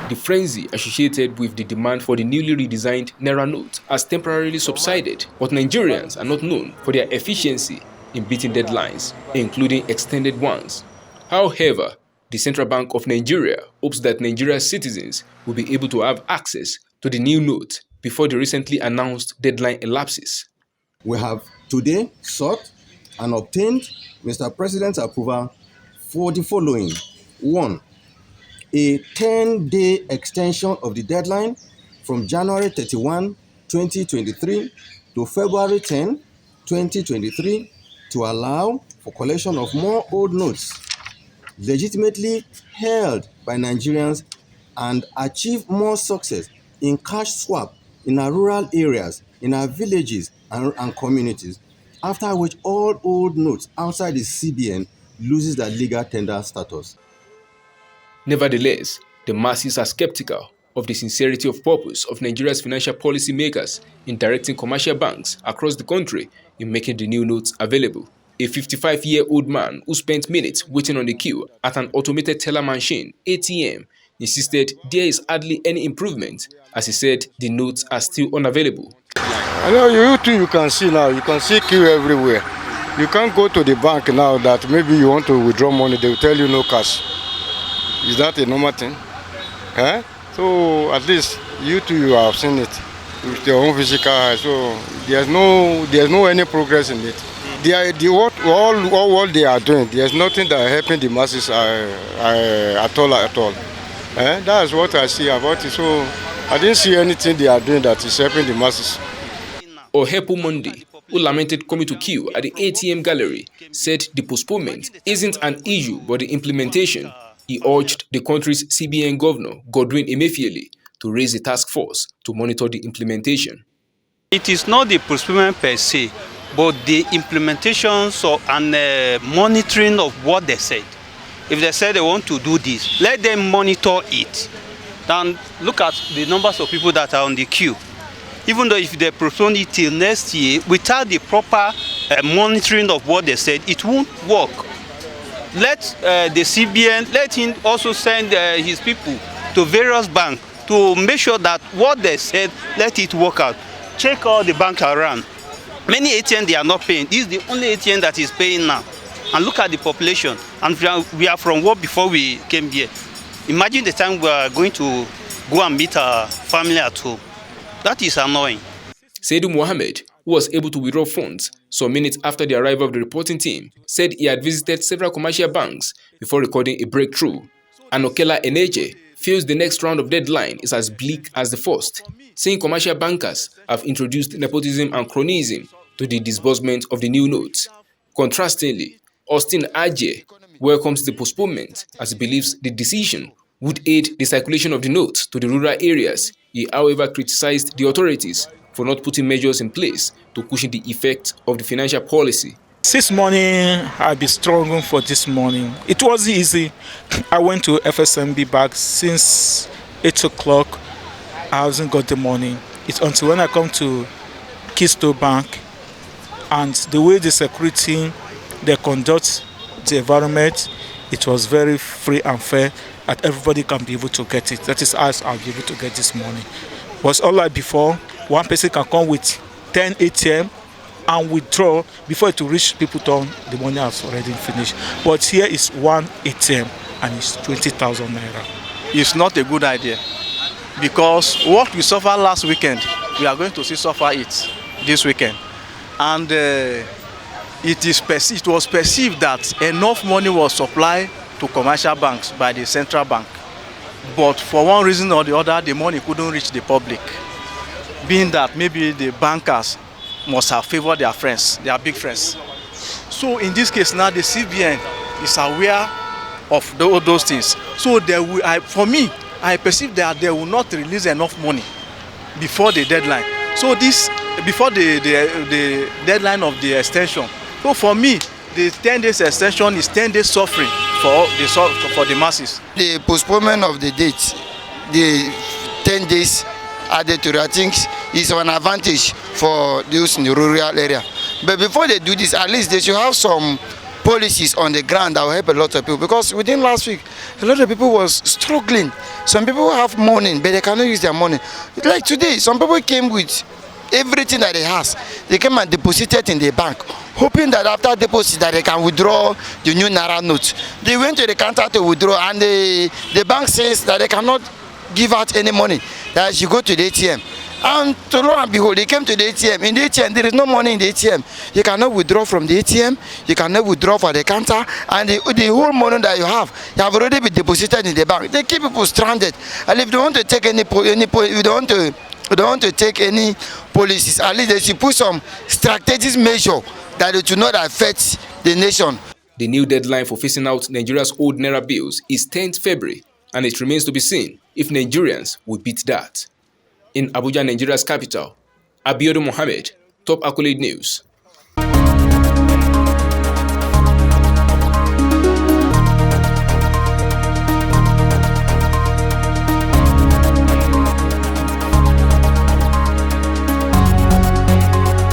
The frenzy associated with the demand for the newly redesigned Naira note has temporarily subsided, but Nigerians are not known for their efficiency in beating deadlines, including extended ones. However, the Central Bank of Nigeria hopes that Nigeria's citizens will be able to have access to the new note before the recently announced deadline elapses. We have today sought and obtained Mr. President's approval for the following. 1. A 10-day extension of the deadline from January 31, 2023 to February 10, 2023 to allow for collection of more old notes legitimately held by Nigerians and achieve more success in cash swap in our rural areas, in our villages and communities, after which all old notes outside the CBN loses their legal tender status. Nevertheless, the masses are skeptical of the sincerity of purpose of Nigeria's financial policy makers in directing commercial banks across the country in making the new notes available. A 55-year-old man who spent minutes waiting on the queue at an automated teller machine, ATM, insisted there is hardly any improvement, as he said the notes are still unavailable. I know you too, you can see now, you can see queue everywhere. You can't go to the bank now that maybe you want to withdraw money, they will tell you no cash. Is that a normal thing? Eh? So at least you too, you have seen it with your own physical eye. So there's no any progress in it. All they are doing, there's nothing that helping the masses at all. Eh? That's what I see about it. So I didn't see anything they are doing that is helping the masses. Ohepu Monday, who lamented coming to queue at the ATM gallery, said the postponement isn't an issue but the implementation. He urged the country's CBN governor, Godwin Emefiele, to raise a task force to monitor the implementation. It is not the postponement per se, but the implementation and monitoring of what they said. If they said they want to do this, let them monitor it. Then look at the numbers of people that are on the queue. Even though if they postpone it till next year, without the proper monitoring of what they said, it won't work. Let the CBN, let him also send his people to various banks to make sure that what they said, let it work out. Check all the banks around. Many ATM they are not paying. This is the only ATM that is paying now. And look at the population. And we are from work before we came here. Imagine the time we are going to go and meet our family at home. That is annoying. Saidu Mohammed, who was able to withdraw funds some minutes after the arrival of the reporting team, said he had visited several commercial banks before recording a breakthrough. And Okela Eneche feels the next round of deadline is as bleak as the first, saying commercial bankers have introduced nepotism and cronyism to the disbursement of the new notes. Contrastingly, Austin Aje welcomes the postponement as he believes the decision would aid the circulation of the notes to the rural areas. He, however, criticized the authorities for not putting measures in place to cushion the effect of the financial policy. This morning, I've been struggling for this morning. It was easy. I went to FSMB back since 8 o'clock. I hasn't got the money. It's until when I come to Keystone Bank and the way the security, they conduct the environment, it was very free and fair that everybody can be able to get it. That is how I'll be able to get this money. It was all like before, one person can come with 10 ATM and withdraw before it will reach people turn, the money has already finished. But here is one ATM and it's 20,000 Naira. It's not a good idea because what we suffered last weekend, we are going to suffer it this weekend. And it was perceived that enough money was supplied to commercial banks by the central bank. But for one reason or the other, the money couldn't reach the public. Being that maybe the bankers must have favored their friends, their big friends. So in this case now, the CBN is aware of those things. So for me, I perceive that they will not release enough money before the deadline. So before the deadline of the extension. So for me, the 10 days extension is 10 days suffering for the masses. The postponement of the date, the 10 days added to it, I think is an advantage for those in the rural area. But before they do this, at least they should have some policies on the ground that will help a lot of people, because within last week a lot of people was struggling. Some people have money but they cannot use their money. Like today, some people came with everything that they has. They came and deposited in the bank, hoping that after deposit that they can withdraw the new Naira note. They went to the counter to withdraw, and the bank says that they cannot give out any money, that you go to the ATM. And to lo and behold, they came to the ATM. In the ATM, there is no money in the ATM. You cannot withdraw from the ATM. You cannot withdraw for the counter. And the whole money that you have already been deposited in the bank. They keep people stranded. And if they want to take they don't want to take any policies, at least they should put some strategic measure that it will not affect the nation. The new deadline for phasing out Nigeria's old Naira bills is 10th February, and it remains to be seen if Nigerians will beat that. In Abuja, Nigeria's capital, Abiodun Mohammed, Top Accolade News.